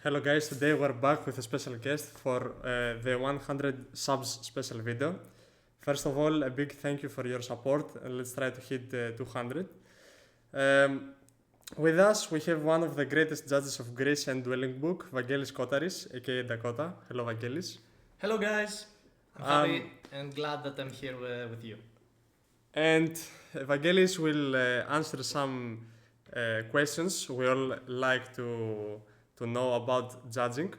Hello guys, today we're back with a special guest for the 100 subs special video. First of all, a big thank you for your support and let's try to hit 200. With us, we have one of the greatest judges of Greece and Dwelling Book, Vangelis Kotaris, aka Dakota. Hello Vangelis. Hello guys, I'm happy and glad that I'm here with you. And Vangelis will answer some questions we all like to know about judging.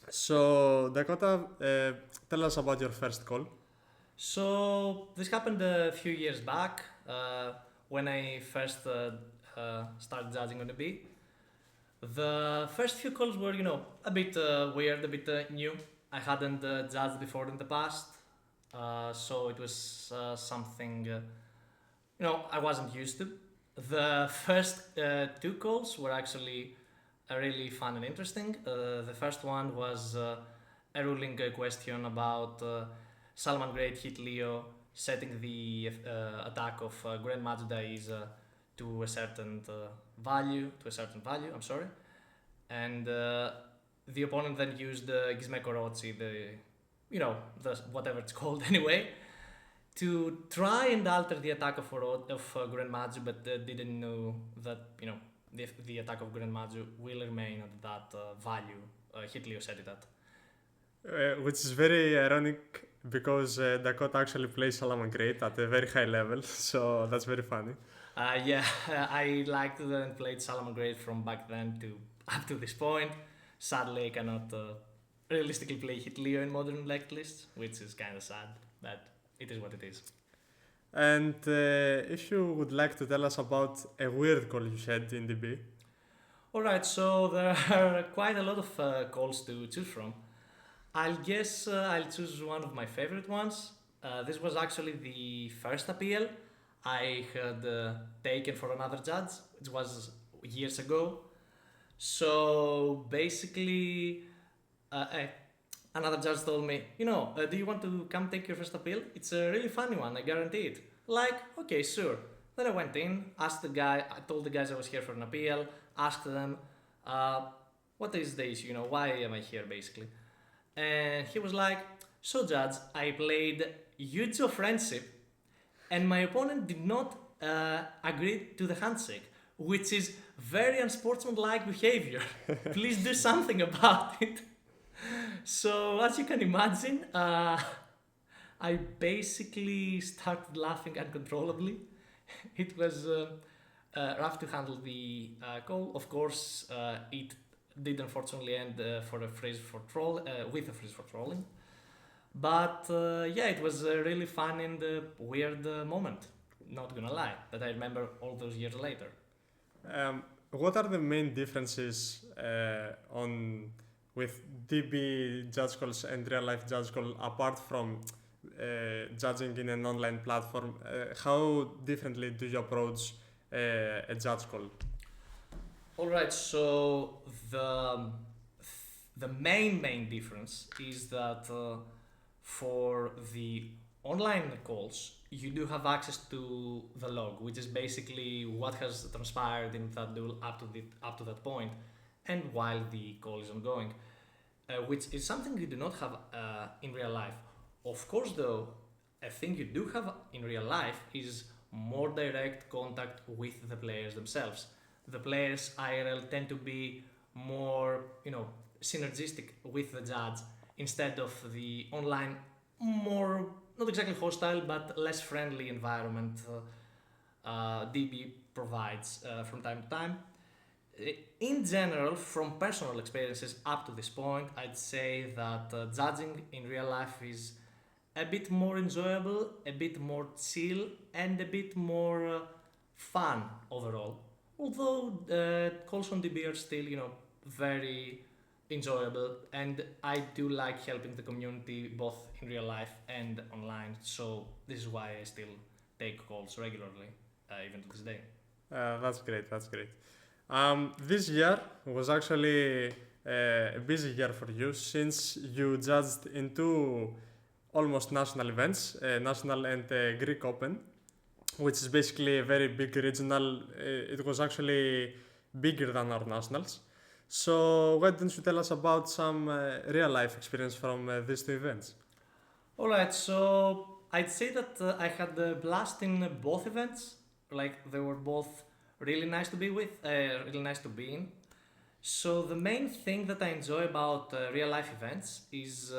So Dakota, tell us about your first call. So this happened a few years back when I first started judging on the beat. The first few calls were, a bit weird, a bit new. I hadn't judged before in the past, so it was something, I wasn't used to. The first two calls were actually really fun and interesting. The first one was a ruling question about Salamon Great hit Leo, setting the attack of Grand Magi Dais to a certain value. And the opponent then used Gizme Korochi, the whatever it's called anyway, to try and alter the attack of Grand Magi, but didn't know that the attack of Grand Magi will remain at that value hit Leo set it at. Which is very ironic because Dakota actually plays Salamon Great at a very high level, so that's very funny. Yeah, I liked and played Salamon Great from back then to up to this point. Sadly, I cannot realistically play hit Leo in modern lect lists, which is kind of sad, but it is what it is. And if you would like to tell us about a weird call you had in DB. Alright, so there are quite a lot of calls to choose from. I'll choose one of my favorite ones. This was actually the first appeal I had taken for another judge. It was years ago. So basically, another judge told me, do you want to come take your first appeal? It's a really funny one, I guarantee it. Like, okay, sure. Then I went in, asked the guy, I told the guys I was here for an appeal, asked them, what is the issue, why am I here basically? And he was like, so judge, I played Yujo Friendship and my opponent did not agree to the handshake, which is very unsportsmanlike behavior. Please do something about it. So as you can imagine, I basically started laughing uncontrollably. It was rough to handle the call. Of course, it did unfortunately end with a freeze for trolling. But it was a really fun and weird moment. Not gonna lie, that I remember all those years later. What are the main differences with DB judge calls and real life judge call apart from judging in an online platform? How differently do you approach a judge call? Alright, so the main difference is that for the online calls, you do have access to the log, which is basically what has transpired in that duel up to that point, and while the call is ongoing, which is something you do not have in real life. Of course, though, a thing you do have in real life is more direct contact with the players themselves. The players IRL tend to be more, synergistic with the judge instead of the online, more not exactly hostile but less friendly environment DB provides from time to time. In general, from personal experiences up to this point, I'd say that judging in real life is a bit more enjoyable, a bit more chill, and a bit more fun overall. Although calls on DB are still, very enjoyable, and I do like helping the community both in real life and online. So this is why I still take calls regularly, even to this day. That's great. This year was actually a busy year for you since you judged in two almost national events, National and Greek Open, which is basically a very big regional. It was actually bigger than our nationals. So why don't you tell us about some real life experience from these two events? Alright, so I'd say that I had a blast in both events. Like they were both really nice to be really nice to be in. So the main thing that I enjoy about real life events is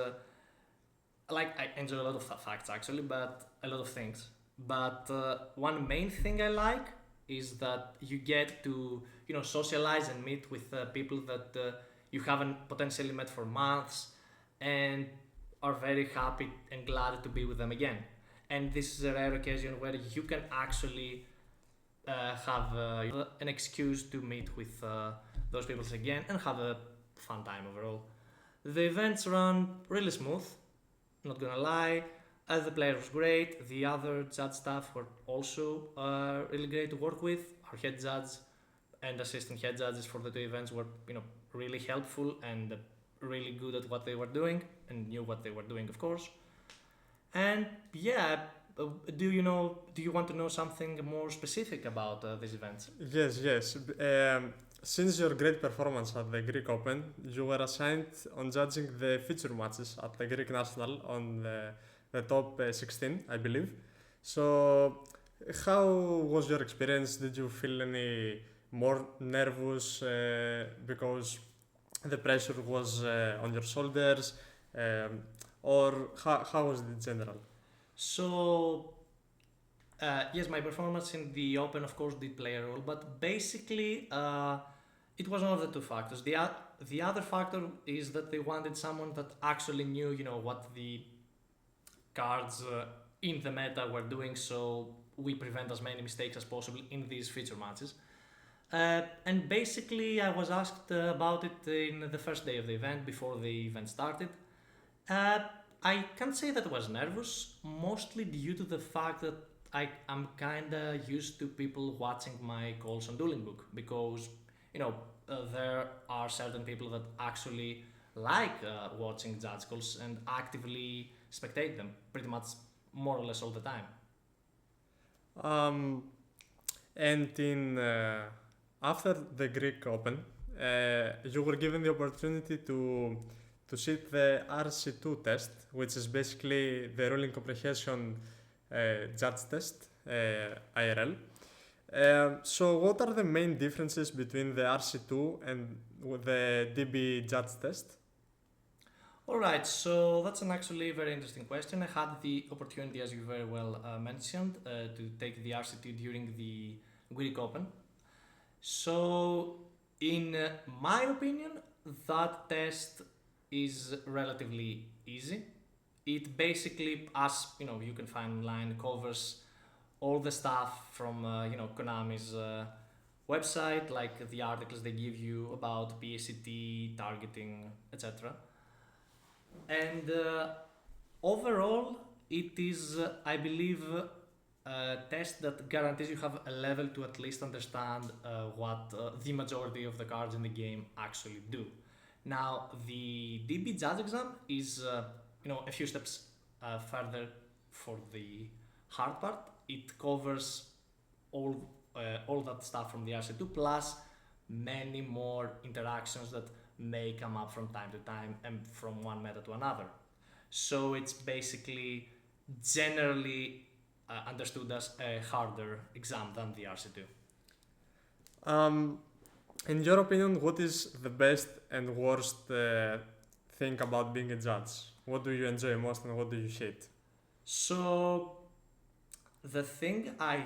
like I enjoy a lot of facts actually, but a lot of things. But one main thing I like is that you get to socialize and meet with people that you haven't potentially met for months, and are very happy and glad to be with them again. And this is a rare occasion where you can actually have an excuse to meet with those people again and have a fun time overall. The events run really smooth, not gonna lie. The player was great. The other judge staff were also really great to work with. Our head judge and assistant head judges for the two events were, really helpful and really good at what they were doing and knew what they were doing, of course. And yeah, Do you want to know something more specific about these events? Yes, yes. Since your great performance at the Greek Open, you were assigned on judging the feature matches at the Greek National on the top 16, I believe. So, how was your experience? Did you feel any more nervous because the pressure was on your shoulders? Or how was it in general? So, yes, my performance in the Open, of course, did play a role, but basically, it was one of the two factors. The other factor is that they wanted someone that actually knew, what the cards in the meta were doing, so we prevent as many mistakes as possible in these feature matches. And basically, I was asked about it in the first day of the event before the event started. Uh, I can't say that I was nervous, mostly due to the fact that I'm kinda used to people watching my calls on Dueling Book because, there are certain people that actually like watching judge calls and actively spectate them pretty much more or less all the time. Um, and in after the Greek Open, you were given the opportunity to sit the RC2 test, which is basically the ruling comprehension judge test, IRL. So, what are the main differences between the RC2 and the DB judge test? Alright, so that's an actually very interesting question. I had the opportunity, as you very well mentioned, to take the RCT during the Greek Open. So, in my opinion, that test is relatively easy. It basically, as you can find online, covers all the stuff from Konami's website, like the articles they give you about PSCT, targeting, etc. And overall, it is, I believe, a test that guarantees you have a level to at least understand what the majority of the cards in the game actually do. Now, the DB judge exam is, a few steps further for the hard part. It covers all that stuff from the RC2 plus many more interactions that may come up from time to time and from one meta to another. So it's basically generally understood as a harder exam than the RC2. Um, in your opinion, what is the best and worst thing about being a judge? What do you enjoy most and what do you hate? So the thing I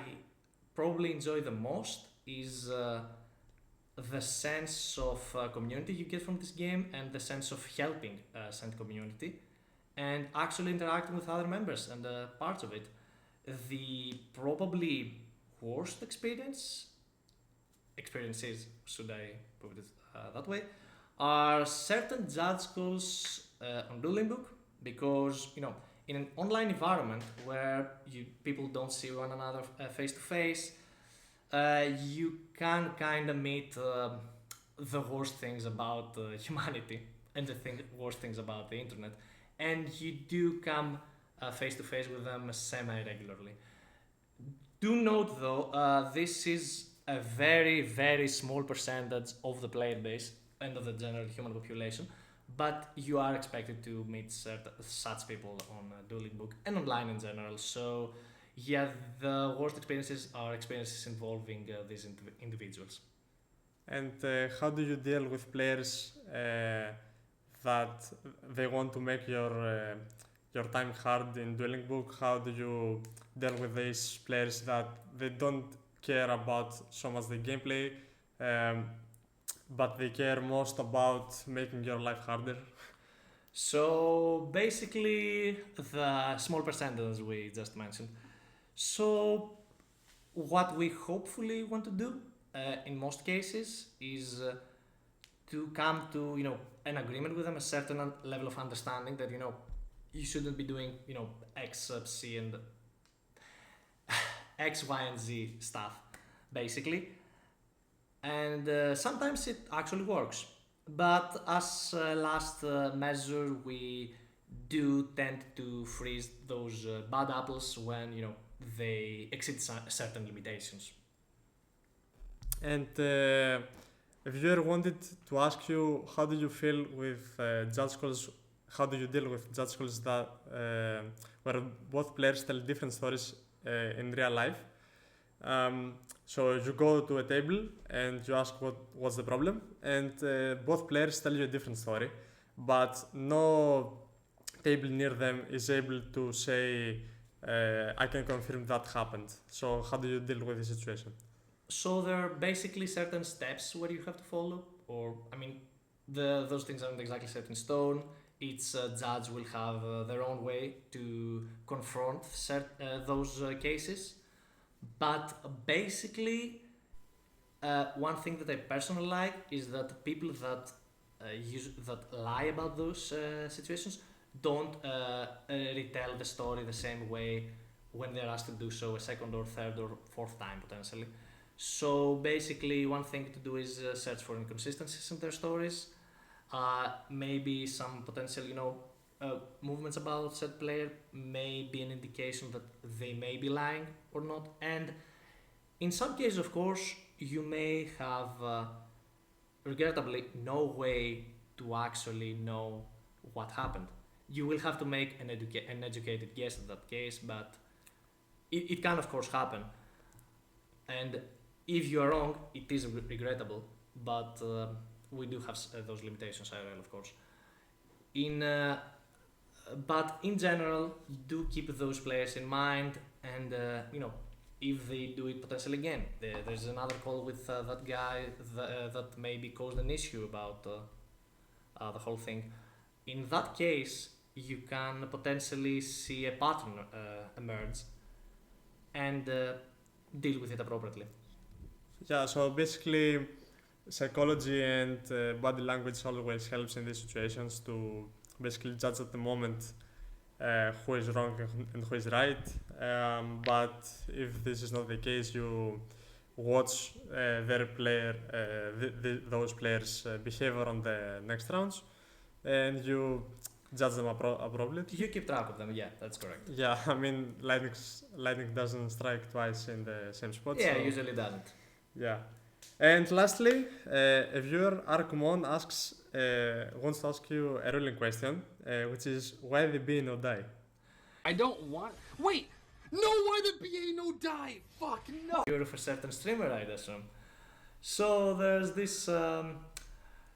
probably enjoy the most is the sense of community you get from this game and the sense of helping said community and actually interacting with other members and parts of it. The probably worst experiences, should I put it that way, are certain judge calls on Dueling Book because in an online environment where people don't see one another face to face, you can kind of meet the worst things about humanity and the worst things about the internet, and you do come face to face with them semi regularly. Do note though, this is a very, very small percentage of the player base. end of the general human population, but you are expected to meet such people on Dueling Book and online in general. So yeah, the worst experiences are experiences involving these individuals. And how do you deal with players that they want to make your time hard in Dueling Book? How do you deal with these players that they don't care about so much the gameplay, but they care most about making your life harder? So basically, the small percentage we just mentioned. So what we hopefully want to do in most cases is to come to an agreement with them, a certain level of understanding that you shouldn't be doing X, C, and X, Y, and Z stuff, basically. And sometimes it actually works. But as a last measure, we do tend to freeze those bad apples when they exceed certain limitations. And if you ever wanted to ask you, how do you feel with judge calls? How do you deal with judge calls that where both players tell different stories in real life? So you go to a table and you ask what's the problem, and both players tell you a different story, but no table near them is able to say, I can confirm that happened. So how do you deal with the situation? So there are basically certain steps where you have to follow, or those things aren't exactly set in stone. Each judge will have their own way to confront those cases. But basically, one thing that I personally like is that people that lie about those situations don't retell the story the same way when they're asked to do so a second or third or fourth time potentially. So basically, one thing to do is search for inconsistencies in their stories, maybe some potential movements about said player may be an indication that they may be lying or not. And in some cases, of course, you may have regrettably no way to actually know what happened. You will have to make an educated guess in that case, but it can of course happen. And if you are wrong, it is regrettable, but we do have those limitations, IRL, of course. But in general, do keep those players in mind, and if they do it potentially again, there's another call with that guy that maybe caused an issue about the whole thing. In that case, you can potentially see a pattern emerge and deal with it appropriately. Yeah, so basically, psychology and body language always helps in these situations to basically judge at the moment who is wrong and who is right. But if this is not the case, you watch those players' behavior on the next rounds, and you judge them appropriately. You keep track of them, yeah, that's correct. Yeah, I mean, lightning doesn't strike twice in the same spot. Yeah, so, usually doesn't. Yeah. And lastly, a viewer, Arkumon, wants to ask you a ruling question, which is why the BA no die? I don't want. Wait! No, why the BA no die? Fuck no! You're of a certain streamer, I'd assume. So there's this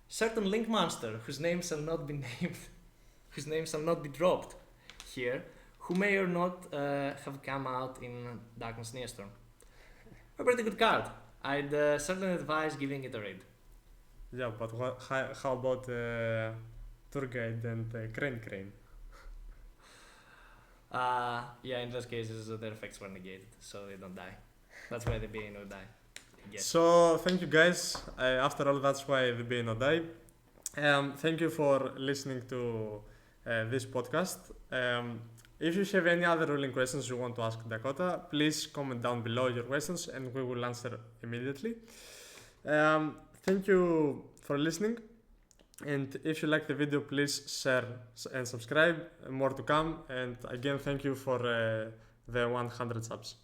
certain link monster whose name shall not be named, whose name shall not be dropped here, who may or not have come out in Darkness Neostorm. A pretty good card. I'd certainly advise giving it a read. Yeah, but how about Tour Guide and Crane? Yeah, in those cases, their effects were negated, so they don't die. That's why the BA no die. Yes. So, thank you guys. After all, that's why the BA no die. Thank you for listening to this podcast. If you have any other ruling questions you want to ask Dakota, please comment down below your questions and we will answer immediately. Thank you for listening. And if you like the video, please share and subscribe. More to come. And again, thank you for the 100 subs.